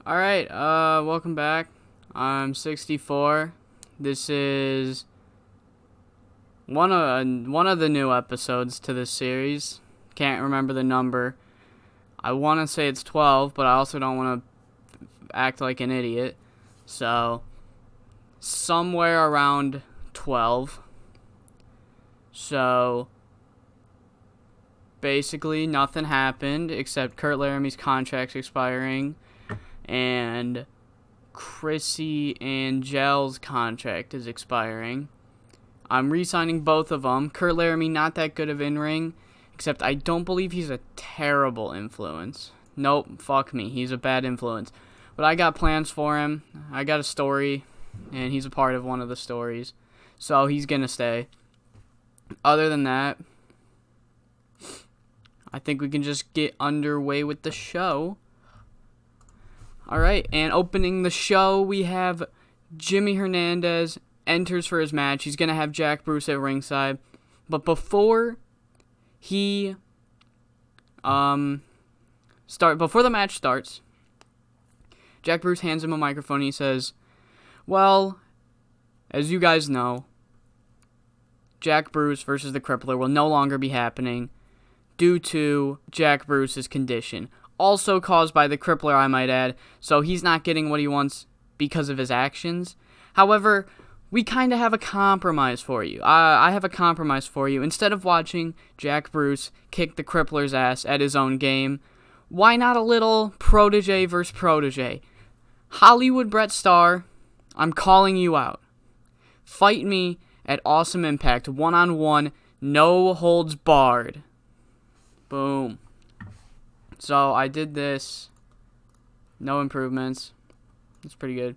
Alright, welcome back. I'm 64. This is one of the new episodes to this series. Can't remember the number. I want to say it's 12, but I also don't want to act like an idiot. So, somewhere around 12. So, basically nothing happened except Kurt Laramie's contract's expiring and Chrissy Angel's contract is expiring. I'm re-signing both of them. Kurt Laramie, not that good of in-ring, except I don't believe he's a terrible influence. Nope, fuck me. He's a bad influence. But I got plans for him. I got a story, and he's a part of one of the stories. So he's gonna stay. Other than that, I think we can just get underway with the show. Alright, and opening the show, we have Jimmy Hernandez enters for his match. He's going to have Jack Bruce at ringside. But before he before the match starts, Jack Bruce hands him a microphone and he says, "Well, as you guys know, Jack Bruce versus the Crippler will no longer be happening due to Jack Bruce's condition. Also caused by the Crippler, I might add, so he's not getting what he wants because of his actions. However, we kind of have a compromise for you. I have a compromise for you. Instead of watching Jack Bruce kick the Crippler's ass at his own game, why not a little protege versus protege? Hollywood Brett Starr, I'm calling you out. Fight me at Awesome Impact, one-on-one, no holds barred." Boom. So I did this. No improvements. It's pretty good.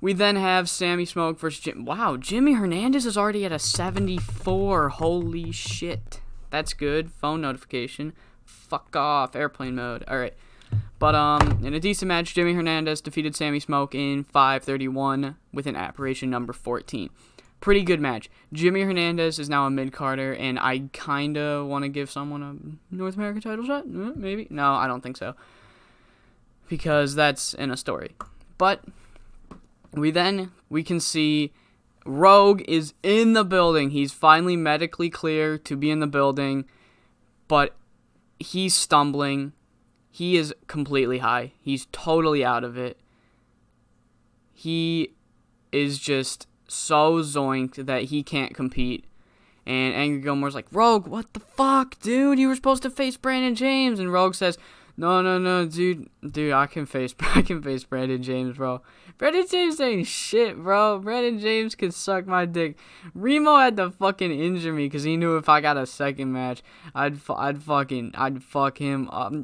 We then have Sammy Smoke versus Jim. Wow, Jimmy Hernandez is already at a 74. Holy shit. That's good. Phone notification. Fuck off. Airplane mode. Alright. But in a decent match, Jimmy Hernandez defeated Sammy Smoke in 5:31 with an apparition number 14. Pretty good match. Jimmy Hernandez is now a mid-carder, and I kind of want to give someone a North American title shot. Maybe. No, I don't think so. Because that's in a story. But we can see Rogue is in the building. He's finally medically clear to be in the building, but he's stumbling. He is completely high. He's totally out of it. He is just so zoinked that he can't compete. And Angry Gilmore's like, "Rogue, what the fuck, dude? You were supposed to face Brandon James." And Rogue says, No, dude, I can face Brandon James, bro. Brandon James ain't shit, bro. Brandon James could suck my dick. Remo had to fucking injure me because he knew if I got a second match, I'd fuck him up.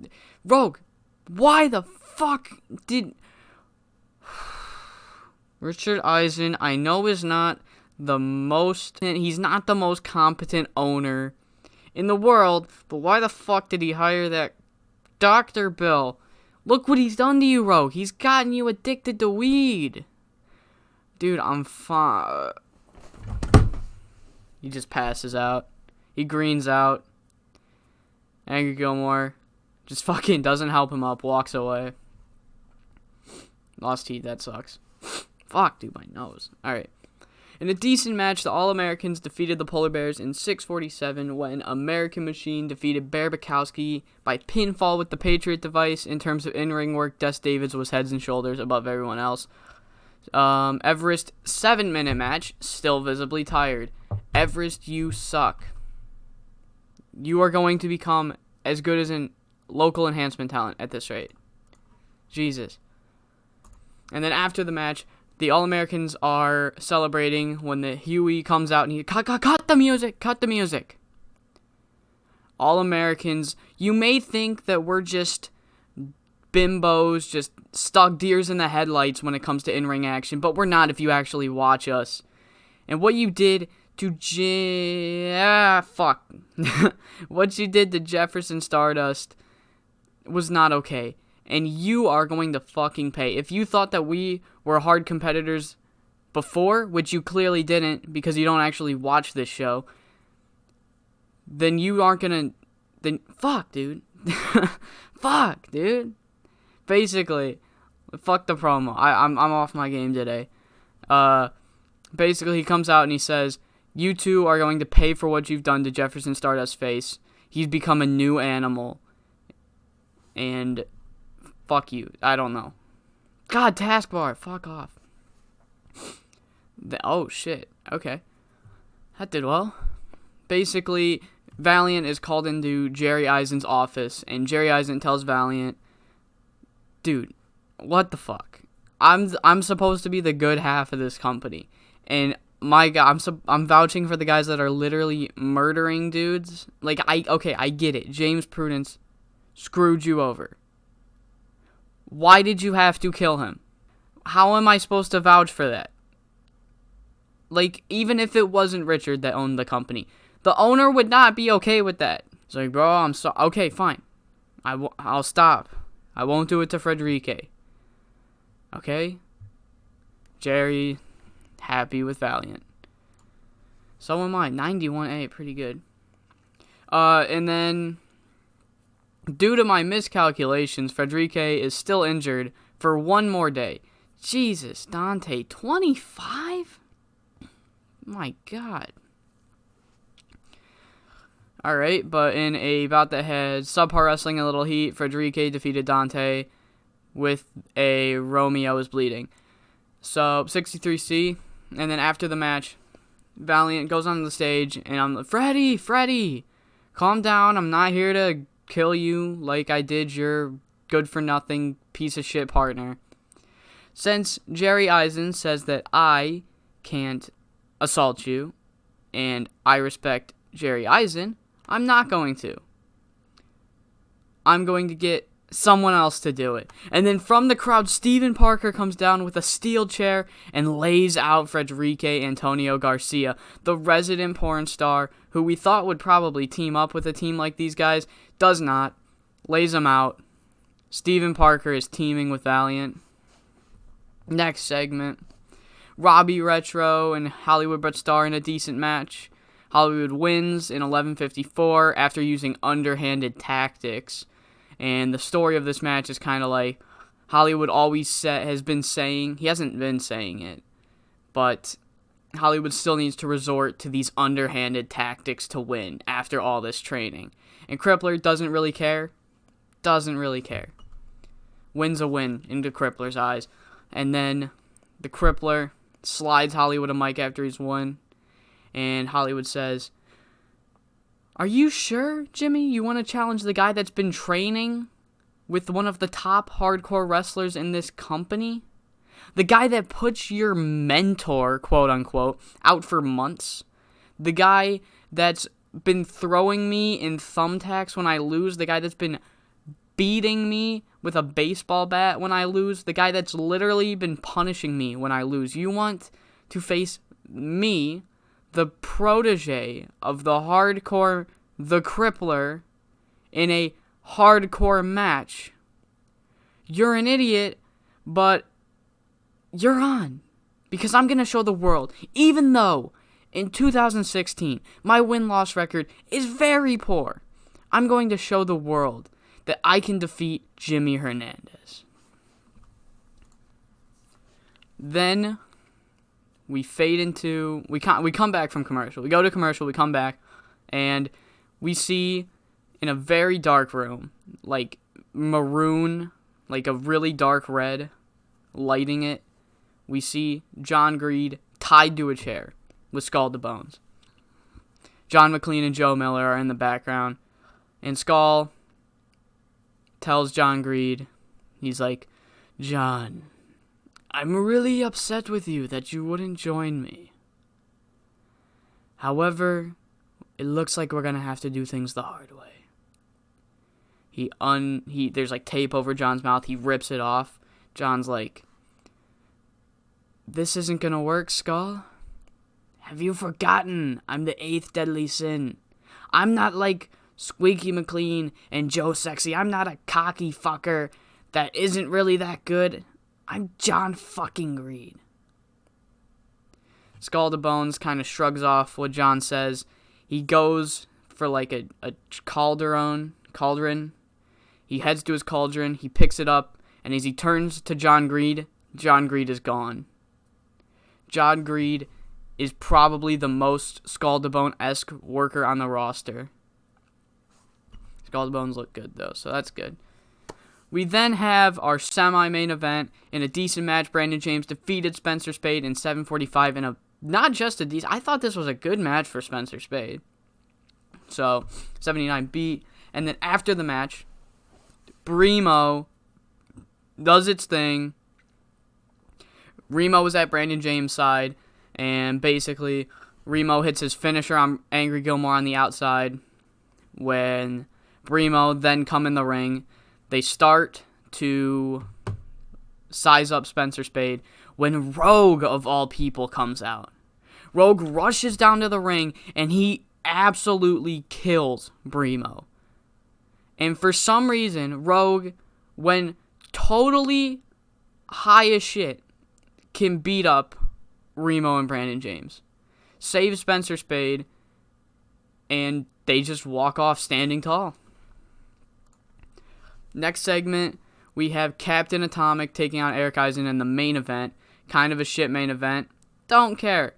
Rogue, why the fuck did Richard Eisen, I know, he's not the most competent owner in the world, but why the fuck did he hire that Dr. Bill? Look what he's done to you, Rogue. He's gotten you addicted to weed. Dude, I'm fine. He just passes out. He greens out. Angry Gilmore just fucking doesn't help him up, walks away. Lost teeth, that sucks. Fuck, dude, my nose. Alright. In a decent match, the All-Americans defeated the Polar Bears in 6:47 when American Machine defeated Bear Bukowski by pinfall with the Patriot device. In terms of in-ring work, Des Davids was heads and shoulders above everyone else. Everest, 7-minute match, still visibly tired. Everest, you suck. You are going to become as good as a local enhancement talent at this rate. Jesus. And then after the match, the All-Americans are celebrating when the Huey comes out and he cut the music. All-Americans, you may think that we're just bimbos, just stuck deers in the headlights when it comes to in-ring action, but we're not if you actually watch us. And what you did to what you did to Jefferson Stardust was not okay. And you are going to fucking pay. If you thought that we were hard competitors before, which you clearly didn't because you don't actually watch this show, then you aren't gonna... Then fuck, dude. Fuck, dude. basically, fuck the promo. I'm off my game today. Basically, he comes out and he says, "You two are going to pay for what you've done to Jefferson Stardust's face. He's become a new animal. And fuck you." I don't know. God, taskbar. Fuck off. Oh, shit. Okay. That did well. Basically, Valiant is called into Jerry Eisen's office, and Jerry Eisen tells Valiant, "Dude, what the fuck? I'm supposed to be the good half of this company, and my God, I'm vouching for the guys that are literally murdering dudes. Like, I get it. James Prudence screwed you over. Why did you have to kill him? How am I supposed to vouch for that? Like, even if it wasn't Richard that owned the company, the owner would not be okay with that. It's like, bro, I'm so okay, fine. I'll stop. I won't do it to Frederique. Okay? Jerry, happy with Valiant. So am I. 91A, pretty good. And then, due to my miscalculations, Frederique is still injured for one more day. Jesus, Dante, 25? My God. Alright, but in a bout that had subpar wrestling and a little heat, Frederique defeated Dante with a Romeo is bleeding. So, 63C, and then after the match, Valiant goes on the stage, and I'm like, Freddie, calm down, I'm not here to kill you like I did your good-for-nothing piece of shit partner. Since Jerry Eisen says that I can't assault you, and I respect Jerry Eisen, I'm not going to. I'm going to get someone else to do it. And then from the crowd, Steven Parker comes down with a steel chair and lays out Frederique Antonio Garcia, the resident porn star who we thought would probably team up with a team like these guys. Does not. Lays him out. Steven Parker is teaming with Valiant. Next segment. Robbie Retro and Hollywood Brett Starr in a decent match. Hollywood wins in 11:54 after using underhanded tactics. And the story of this match is kind of like Hollywood has been saying, he hasn't been saying it, but Hollywood still needs to resort to these underhanded tactics to win after all this training. And Crippler doesn't really care. Win's a win into Crippler's eyes. And then the Crippler slides Hollywood a mic after he's won. And Hollywood says, "Are you sure, Jimmy, you want to challenge the guy that's been training with one of the top hardcore wrestlers in this company? The guy that puts your mentor, quote unquote, out for months? The guy that's been throwing me in thumbtacks when I lose? The guy that's been beating me with a baseball bat when I lose? The guy that's literally been punishing me when I lose? You want to face me, the protege of the hardcore, the Crippler, in a hardcore match? You're an idiot, but you're on. Because I'm going to show the world, even though in 2016 my win-loss record is very poor, I'm going to show the world that I can defeat Jimmy Hernandez." Then we fade into, we come back from commercial. We go to commercial, we come back, and we see in a very dark room, like maroon, like a really dark red, lighting it, we see John Greed tied to a chair with Skull to Bones. John McLean and Joe Miller are in the background, and Skull tells John Greed, he's like, "John, I'm really upset with you that you wouldn't join me. However, it looks like we're gonna have to do things the hard way." There's like tape over John's mouth. He rips it off. John's like, "This isn't gonna work, Skull. Have you forgotten I'm the 8th deadly sin? I'm not like Squeaky McLean and Joe Sexy. I'm not a cocky fucker that isn't really that good. I'm John fucking Greed." Skull to Bones kind of shrugs off what John says. He goes for like a cauldron. He heads to his cauldron. He picks it up, And as he turns to John Greed is gone. John Greed is probably the most Skull to Bone-esque worker on the roster. Skull to Bones look good, though, so that's good. We then have our semi-main event. In a decent match, Brandon James defeated Spencer Spade in 7:45 in a not just a decent. I thought this was a good match for Spencer Spade. So 79 beat, and then after the match, Bremo does its thing. Remo was at Brandon James' side, and basically Remo hits his finisher on Angry Gilmore on the outside. When Bremo then come in the ring, they start to size up Spencer Spade when Rogue, of all people, comes out. Rogue rushes down to the ring, and he absolutely kills Bremo. And for some reason, Rogue, when totally high as shit, can beat up Remo and Brandon James. Save Spencer Spade, and they just walk off standing tall. Next segment, we have Captain Atomic taking on Eric Eisen in the main event. Kind of a shit main event. Don't care.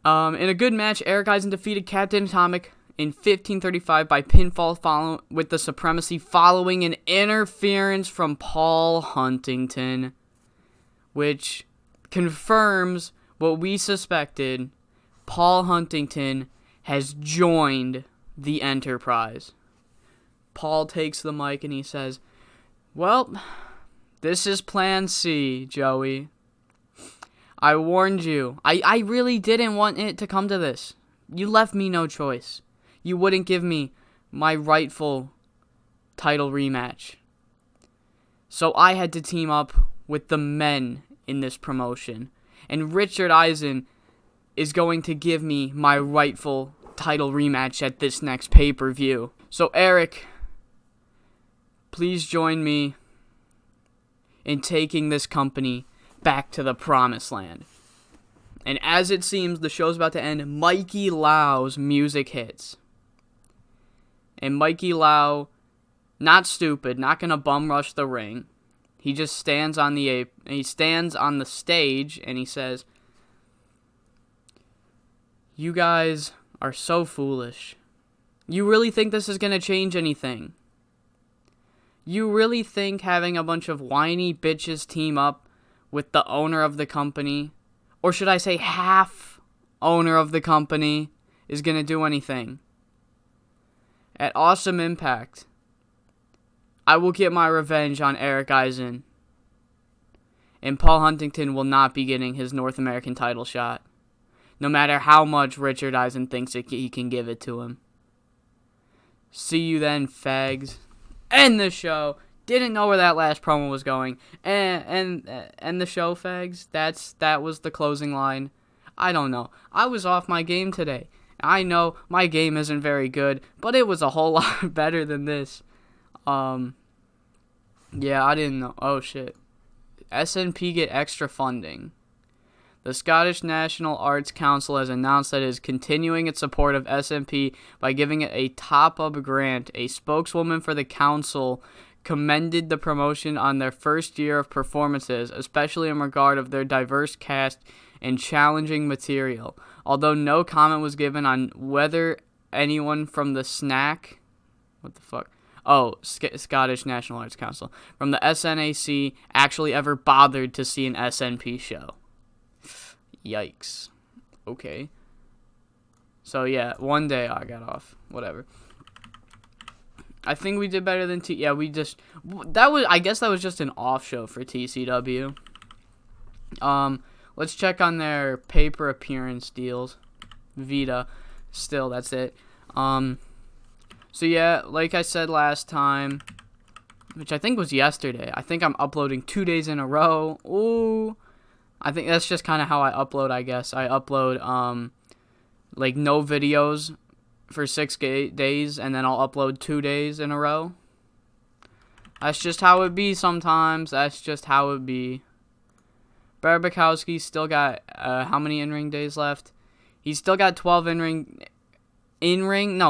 In a good match, Eric Eisen defeated Captain Atomic in 15:35 by pinfall with the supremacy following an interference from Paul Huntington, which confirms what we suspected. Paul Huntington has joined the Enterprise. Paul takes the mic and he says, "Well, this is Plan C, Joey. I warned you. I really didn't want it to come to this. You left me no choice. You wouldn't give me my rightful title rematch. So I had to team up with the men in this promotion. And Richard Eisen is going to give me my rightful title rematch at this next pay-per-view. So Eric, please join me in taking this company back to the promised land." And as it seems the show's about to end, Mikey Lau's music hits. And Mikey Lau, not stupid, not gonna bum rush the ring. He just stands on the stage and he says, "You guys are so foolish. You really think this is gonna change anything? You really think having a bunch of whiny bitches team up with the owner of the company, or should I say half owner of the company, is going to do anything? At Awesome Impact, I will get my revenge on Eric Eisen, and Paul Huntington will not be getting his North American title shot, no matter how much Richard Eisen thinks he can give it to him. See you then, fags." End the show. Didn't know where that last promo was going. And the show, fags. That was the closing line. I don't know. I was off my game today. I know my game isn't very good, but it was a whole lot better than this. Yeah, I didn't know. Oh shit. SNP get extra funding. The Scottish National Arts Council has announced that it is continuing its support of SNP by giving it a top-up grant. A spokeswoman for the council commended the promotion on their first year of performances, especially in regard of their diverse cast and challenging material. Although no comment was given on whether anyone from the Scottish National Arts Council, from the SNAC actually ever bothered to see an SNP show. Yikes. Okay. So yeah, one day I got off. Whatever. I think we did better than I guess that was just an off show for TCW. Let's check on their paper appearance deals. Vita. Still, that's it. So yeah, like I said last time, which I think was yesterday, I think I'm uploading 2 days in a row. Ooh. I think that's just kind of how I upload, I guess. I upload, no videos for 6 days, and then I'll upload 2 days in a row. That's just how it be sometimes. That's just how it be. Barbakowski still got, how many in-ring days left? He's still got 12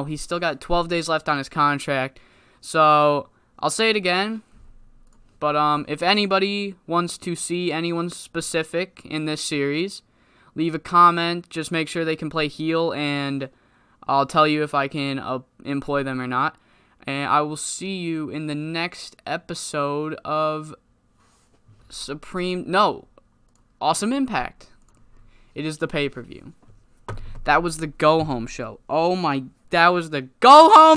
he's still got 12 days left on his contract. So, I'll say it again. But if anybody wants to see anyone specific in this series, leave a comment. Just make sure they can play heel, and I'll tell you if I can employ them or not. And I will see you in the next episode of Awesome Impact. It is the pay-per-view. That was the go-home show. That was the go-home